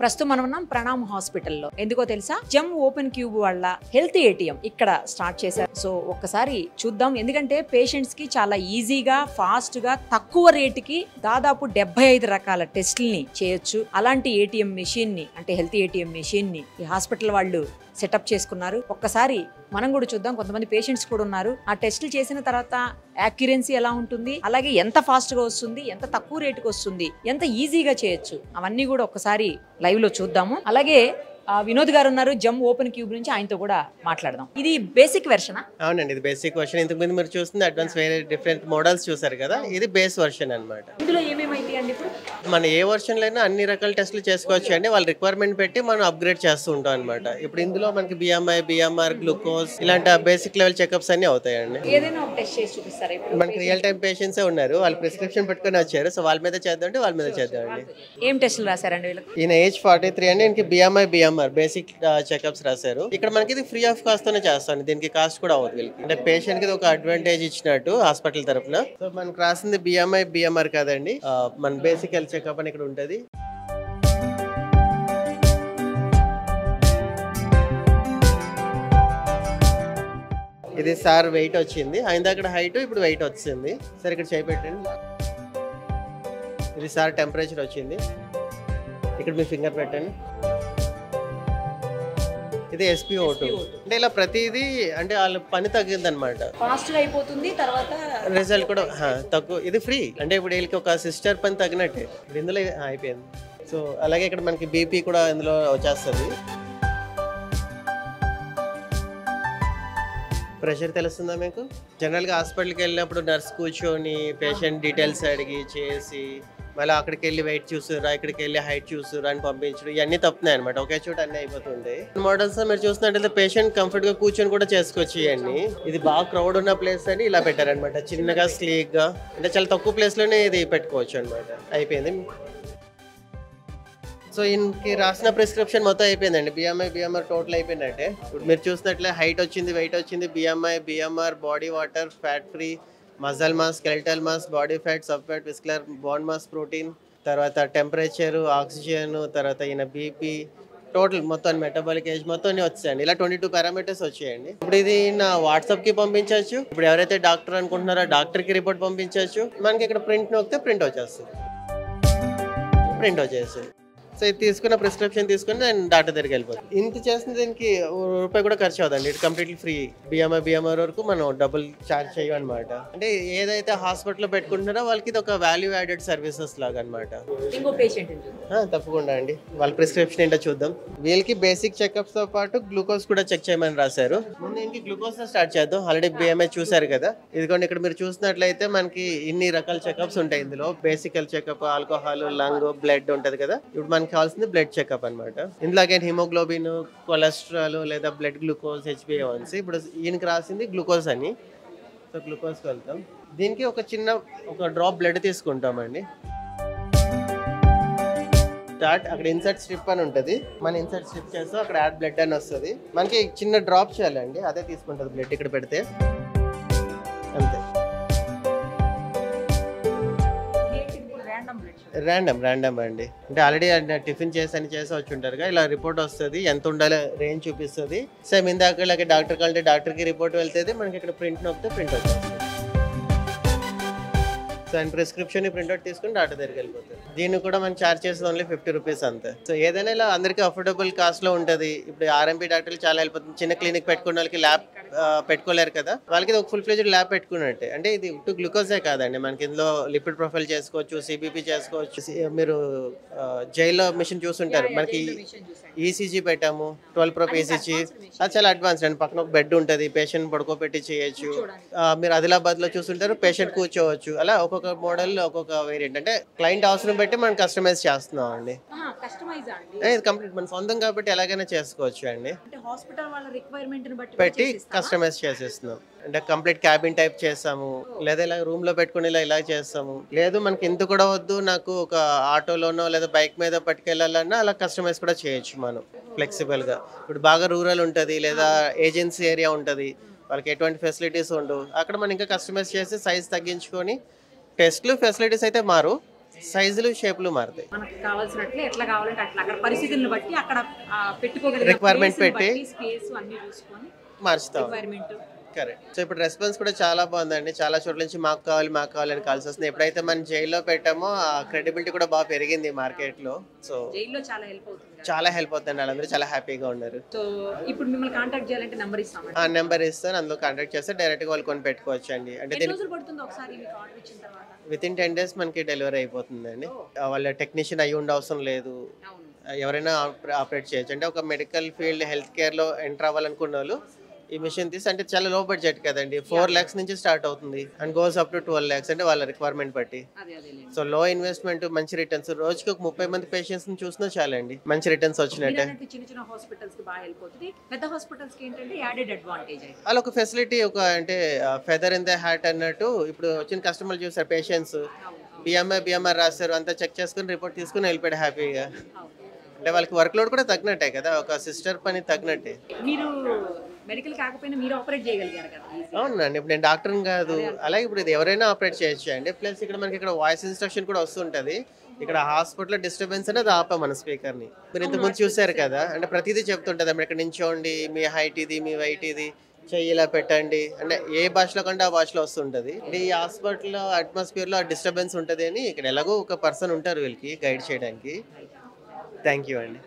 ప్రస్తుతం మనం ఉన్నాం ప్రణామ్ హాస్పిటల్లో. ఎందుకో తెలుసా? జమ్ ఓపెన్ క్యూబ్ వాళ్ళ హెల్త్ ఏటీఎం ఇక్కడ స్టార్ట్ చేశారు. సో ఒక్కసారి చూద్దాం. ఎందుకంటే పేషెంట్స్ కి చాలా ఈజీగా ఫాస్ట్ గా తక్కువ రేటుకి దాదాపు 75 రకాల టెస్టుల్ని చేయొచ్చు. అలాంటి ఏటీఎం మెషిన్ ని, అంటే హెల్త్ ఏటీఎం మెషిన్ ని ఈ హాస్పిటల్ వాళ్ళు సెటప్ చేసుకున్నారు. ఒక్కసారి మనం కూడా చూద్దాం. కొంతమంది పేషెంట్స్ కూడా ఉన్నారు. ఆ టెస్టులు చేసిన తర్వాత యాక్యురెన్సీ ఎలా ఉంటుంది, అలాగే ఎంత ఫాస్ట్ గా వస్తుంది, ఎంత తక్కువ రేటుకి వస్తుంది, ఎంత ఈజీగా చేయొచ్చు, అవన్నీ కూడా ఒక్కసారి లైవ్ లో చూద్దాము. అలాగే వినోద్ గారు ఉన్నారు జమ్ ఓపెన్ క్యూబ్ నుంచి, ఆయనతో కూడా మాట్లాడదాం. ఇది బేసిక్ వెర్షన్? అవునండి, ఇది బేసిక్ వెర్షన్. ఇంతకు ముందు మీరు చూస్తుంది అడ్వాన్స్ వేరే డిఫరెంట్ మోడల్స్ చూసారు కదా, ఇది బేస్ వెర్షన్ అన్నమాట. ఇందులో ఏమేమైతే అండి ఇప్పుడు మన ఏ వర్షన్ లో అయినా అన్ని రకాల టెస్టులు చేసుకోవచ్చు అండి. వాళ్ళ రిక్వైర్మెంట్ పెట్టి మనం అప్గ్రేడ్ చేస్తూ ఉంటాం అనమాట. ఇప్పుడు ఇందులో మనకి బిఎంఐ, బిఎంఆర్, గ్లూకోజ్ ఇలాంటి బేసిక్ లెవెల్ చెకప్స్ అన్ని అవుతాయండి. ఏదైనా ఒక టెస్ట్ చేసి చూపిస్తారా? ఇప్పుడు మనకి రియల్ టైం పేషెంట్స్ ఉన్నారు, వాళ్ళు ప్రిస్క్రిప్షన్ పెట్టుకుని వచ్చారు. సో వాళ్ళ మీద చేద్దాం, వాళ్ళ మీద చేద్దామండి. ఏం టెస్టులు రాశారండి వీళ్ళకి? ఈయన ఏజ్ 43 అండి. ఈయనకి బిఎంఐ, బిఎంఆర్ బేసిక్ చెకప్స్ రాశారు. ఇక్కడ మనకి ఇది ఫ్రీ ఆఫ్ కాస్ట్ తోనే చేస్తాను, దీనికి కాస్ట్ కూడా అవుతుంది వీళ్ళకి. అంటే పేషెంట్ కి ఒక అడ్వాంటేజ్ ఇచ్చినట్టు హాస్పిటల్ తరఫున. సో మనకు రాసింది బిఎంఐ, బిఎంఆర్ కాదండి, మన బేసిక్ హెల్త్ చెకప్ అని ఇక్కడ ఉంటది. ఇది సార్ వెయిట్ వచ్చింది, ఆయన అక్కడ హైట్, ఇప్పుడు వెయిట్ వచ్చింది. సార్ ఇక్కడ చేయి పెట్టండి. ఇది సార్ టెంపరేచర్ వచ్చింది, ఇక్కడ మీ ఫింగర్ పెట్టండి. ఇది SpO2. అంటే ఇలా ప్రతిదీ అంటే వాళ్ళ పని తగ్గింది అనమాట, ఫాస్ట్ గా అయిపోతుంది. తర్వాత రిజల్ట్ కూడా తక్కువ. ఇది ఫ్రీ అంటే ఇప్పుడు వీళ్ళకి ఒక సిస్టర్ పని తగ్గినట్టే ఇందులో అయిపోయింది. సో అలాగే ఇక్కడ మనకి బీపీ కూడా ఇందులో వచ్చేస్తుంది. ప్రెషర్ తెలుస్తుందా మీకు? జనరల్గా హాస్పిటల్కి వెళ్ళినప్పుడు నర్స్ కూర్చొని పేషెంట్ డీటెయిల్స్ అడిగి చేసి మళ్ళీ అక్కడికి వెళ్ళి వెయిట్ చూసురా, ఇక్కడికి వెళ్ళి హైట్ చూసురా అని పంపించడం, ఇవన్నీ తప్పున్నాయి అనమాట. ఒకే చోట అన్నీ అయిపోతుంది. మోడల్స్ మీరు చూసినట్లయితే పేషెంట్ కంఫర్ట్ గా కూర్చొని కూడా చేసుకోవచ్చు ఇవన్నీ. ఇది బాగా క్రౌడ్ ఉన్న ప్లేస్ అని ఇలా పెట్టారనమాట, చిన్నగా స్లీక్ గా, అంటే చాలా తక్కువ ప్లేస్ లోనే ఇది పెట్టుకోవచ్చు అనమాట. అయిపోయింది. సో ఈయనకి రాసిన ప్రిస్క్రిప్షన్ మొత్తం అయిపోయిందండి. బిఎంఐ, బిఎంఆర్ టోటల్ అయిపోయినట్టే. ఇప్పుడు మీరు చూసినట్లే హైట్ వచ్చింది, వెయిట్ వచ్చింది, BMI, BMR, body water, fat free, muscle mass, skeletal mass, body fat, sub fat, visceral, bone mass, protein, తర్వాత టెంపరేచర్, ఆక్సిజన్, తర్వాత ఈయన బీపీ, టోటల్ మొత్తం మెటబాలిక్ ఏజ్ మొత్తం వచ్చాయండి. ఇలా 22 పారామీటర్స్ వచ్చాయండి. ఇప్పుడు ఇది నా వాట్సాప్ కి పంపించవచ్చు. ఇప్పుడు ఎవరైతే డాక్టర్ అనుకుంటున్నారో డాక్టర్ కి రిపోర్ట్ పంపించవచ్చు. మనకి ఇక్కడ ప్రింట్ నొక్కితే ప్రింట్ వచ్చేస్తుంది, ప్రింట్ వచ్చేస్తుంది. సో ఇది తీసుకున్న ప్రిస్క్రిప్షన్ తీసుకుని నేను డాక్టర్ దగ్గరికి వెళ్ళిపోతాను. ఇంత చేసిన దీనికి రూపాయి కూడా ఖర్చు అవుతుంది. ఇది కంప్లీట్లీ ఫ్రీ. బిఎంఐ, బిఎంఆర్ వరకు మనం డబ్బులు ఛార్జ్ చేయం అనమాట. అంటే ఏదైతే హాస్పిటల్లో పెట్టుకుంటున్నారో వాళ్ళకి ఇది ఒక వాల్యూ యాడెడ్ సర్వీసెస్ లాగా అనమాట. ఇంకో పేషెంట్ తప్పకుండా అండి, వాళ్ళ ప్రిస్క్రిప్షన్ ఏంటో చూద్దాం. వీళ్ళకి బేసిక్ చెకప్స్ తో పాటు గ్లూకోజ్ కూడా చెక్ చేయమని రాశారు. ముందు ఇంక గ్లూకోజ్ తో స్టార్ట్ చేద్దాం. ఆల్రెడీ బిఎంఐ చూసారు కదా. ఇదిగోండి ఇక్కడ మీరు చూసినట్లయితే మనకి ఇన్ని రకాల చెకప్స్ ఉంటాయి ఇందులో. Basic health checkup, alcohol, lung, blood ఉంటది కదా. ఇప్పుడు మనకి కావాల్సింది బ్లడ్ చెకప్ అనమాట. ఇందులో అగైన్ హిమోగ్లోబిన్, కొలెస్ట్రాల్ లేదా బ్లడ్ గ్లూకోజ్, HbA1c. ఇప్పుడు ఈయనకి రాసింది గ్లూకోజ్ అని. సో గ్లూకోజ్కి వెళ్తాం. దీనికి ఒక చిన్న డ్రాప్ బ్లడ్ తీసుకుంటామండి. స్టార్ట్ అక్కడ ఇన్సర్ట్ స్ట్రిప్ అని ఉంటుంది. మన ఇన్సర్ట్ స్ట్రిప్ చేస్తాం, అక్కడ యాడ్ బ్లడ్ అని వస్తుంది. మనకి చిన్న డ్రాప్ చేయాలండి, అదే తీసుకుంటుంది బ్లడ్. ఇక్కడ పెడితే అంతే. ర్యాండమ్ అండి. అంటే ఆల్రెడీ టిఫిన్ చేసి వచ్చి ఉంటారు కదా, ఇలా రిపోర్ట్ వస్తుంది, ఎంత ఉండాలి రేంజ్ చూపిస్తుంది. సేమ్ ఇందాక ఇలాగే డాక్టర్ కంటే డాక్టర్కి రిపోర్ట్ వెళ్తుంది, మనకి ఇక్కడ ప్రింట్ నొక్కితే ప్రింట్ వచ్చేస్తుంది. సో ఆయన ప్రిస్క్రిప్షన్ ప్రింట్అవుట్ తీసుకుని డాక్టర్ దగ్గరికి వెళ్ళిపోతుంది. దీన్ని కూడా మనం ఛార్జ్ చేసేది ఓన్లీ 50 రూపీస్ అంతే. సో ఏదైనా ఇలా అందరికీ అఫోర్డబుల్ కాస్ట్ లో ఉంటుంది. ఇప్పుడు RMP డాక్టర్లు చాలా వెళ్ళిపోతుంది. చిన్న క్లినిక్ పెట్టుకున్న వాళ్ళకి ల్యాబ్ పెట్టుకోలేరు కదా, వాళ్ళకి ఒక ఫుల్ ఫ్లెజ్డ్ ల్యాబ్ పెట్టుకున్నట్టే. అంటే ఇది గ్లూకోజే కాదండి, మనకి ఇందులో లిపిడ్ ప్రొఫైల్ చేసుకోవచ్చు, CBP చేసుకోవచ్చు. మీరు జైల్లో మిషన్ చూస్తుంటారు, మనకి ECG పెట్టాము, 12 Pro ECG. అది చాలా అడ్వాన్స్డ్ అండి. పక్కన ఒక బెడ్ ఉంటుంది, పేషెంట్ పడుకోబెట్టి చేయొచ్చు. మీరు ఆదిలాబాద్ లో చూస్తుంటారు, పేషెంట్ కూర్చోవచ్చు. అలా ఒక్కొక్క మోడల్, ఒక్కొక్క వేరియంట్. అంటే క్లయింట్ అవసరం బట్టి మనం కస్టమైజ్ చేస్తున్నాం అండి. కంప్లీట్ మన సొంతం కాబట్టి ఎలాగైనా చేసుకోవచ్చు అండి. పెట్టి కస్టమైజ్ చేసేస్తున్నాం. అంటే కంప్లీట్ క్యాబిన్ టైప్ చేస్తాము, లేదా ఇలా రూమ్ లో పెట్టుకుని ఇలా చేస్తాము. లేదు మనకి ఇంత కూడా వద్దు, నాకు ఒక ఆటోలోనో లేదా బైక్ మీద పట్టుకెళ్ళాలన్నా అలా కస్టమైజ్ కూడా చేయొచ్చు మనం ఫ్లెక్సిబుల్ గా. ఇప్పుడు బాగా రూరల్ ఉంటుంది లేదా ఏజెన్సీ ఏరియా ఉంటుంది, వాళ్ళకి ఎటువంటి ఫెసిలిటీస్ ఉండవు, అక్కడ మనం ఇంకా కస్టమైజ్ చేసి సైజ్ తగ్గించుకొని టెస్ట్లు ఫెసిలిటీస్ అయితే మారు, సైజులు షేపులు మారుతాయి. మనకు కావాల్సినట్లు ఎట్లా కావాలంటే అట్లా అక్కడ పరిస్థితులను బట్టి అక్కడ పెట్టుకోగలిగిన రిక్వైర్మెంట్ పెట్టి స్పేస్ అన్ని చూసుకొని మార్చుతాం. రిక్వైర్మెంట్. కరెక్ట్. సో ఇప్పుడు రెస్పాన్స్ కూడా చాలా బాగుందండి. చాలా చోట్ల నుంచి మాకు కావాలి అని కాల్స్ వస్తుంది. ఎప్పుడైతే మనం జైల్లో పెట్టామో ఆ క్రెడిబిలిటీ కూడా బాగా పెరిగింది మార్కెట్లో. సో జైల్లో చాలా హెల్ప్ అవుతుంది. చాలా హెల్ప్ అవుతుంది. వాళ్ళందరూ చాలా హ్యాపీగా ఉన్నారు. సో ఇప్పుడు మిమ్మల్ని కాంటాక్ట్ చేయాలంటే నంబర్ ఇస్తామండి. ఆ నెంబర్ ఇస్తాను, అందులో కాంటాక్ట్ చేస్తే డైరెక్ట్గా వాళ్ళు కొని పెట్టుకోవచ్చు అండి. అంటే ఎన్ని రోజులు పడుతుంది ఒకసారి మీకు ఆర్డర్ ఇచ్చిన తర్వాత? విత్ ఇన్ 10 days మనకి డెలివరీ అయిపోతుందండి. వాళ్ళ టెక్నీషియన్ అయ్యి ఉండే అవసరం లేదు. అవును. ఎవరైనా ఆపరేట్ చేయొచ్చు. అంటే ఒక మెడికల్ ఫీల్డ్ హెల్త్ కేర్లో ఎంటర్ అవ్వాలనుకున్న వాళ్ళు ఈ మిషన్ తీసి, అంటే చాలా లో బడ్జెట్ కదండి, 4 lakhs నుంచి స్టార్ట్ అవుతుంది and goes up to 12 lakhs అంటే వాళ్ళ రిక్వైర్మెంట్ బట్టి. సో లో ఇన్వెస్ట్మెంట్, మంచి రిటర్న్స్. రోజుకి ఒక 30 మంది పేషెంట్స్ ని చూసినా చాలండి, మంచి రిటర్న్స్ వచ్చినట్టే. చిన్న చిన్న హాస్పిటల్స్ కి బాగా హెల్ప్ అవుతుంది. పెద్ద హాస్పిటల్స్ కి ఏంటంటే యాడెడ్ అడ్వాంటేజ్ అలా ఒక ఫెసిలిటీ, ఒక అంటే ఫెదర్ ఇన్ ద హ్యాట్ అన్నట్టు. ఇప్పుడు వచ్చిన కస్టమర్లు చూసారు, పేషెంట్స్ బిఎంఆర్ రాస్తారు, అంతా చెక్ చేసుకుని రిపోర్ట్ తీసుకుని వెళ్ళిపోయాడు హ్యాపీగా. అంటే వాళ్ళకి వర్క్ లోడ్ కూడా తగ్గినట్టే కదా, ఒక సిస్టర్ పని తగ్గినట్టే. మీరు మెడికల్ కాకపోయినా మీరు ఆపరేట్ చేయగలిగారు కదా. అవునండి, ఇప్పుడు నేను డాక్టర్ని కాదు. అలాగే ఇప్పుడు ఇది ఎవరైనా ఆపరేట్ చేయొచ్చు అండి. ప్లస్ ఇక్కడ మనకి ఇక్కడ వాయిస్ ఇన్స్ట్రక్షన్ కూడా వస్తుంటది. ఇక్కడ హాస్పిటల్లో డిస్టర్బెన్స్ అనేది ఆపాం మన స్పీకర్ని. మీరు ఇంతకుముందు చూసారు కదా, అంటే ప్రతిదీ చెప్తుంటది. అప్పుడు ఇక్కడ నించోండి, మీ హైట్ ఇది, మీ వెయిట్ ఇది, చెయ్యి ఇలా పెట్టండి, అంటే ఏ భాషలో కంటే ఆ భాషలో వస్తుంటది. ఈ హాస్పిటల్ అట్మాస్ఫియర్ లో డిస్టర్బెన్స్ ఉంటది అని ఇక్కడ ఎలాగో ఒక పర్సన్ ఉంటారు వీళ్ళకి గైడ్ చేయడానికి. థ్యాంక్ యూ అండి.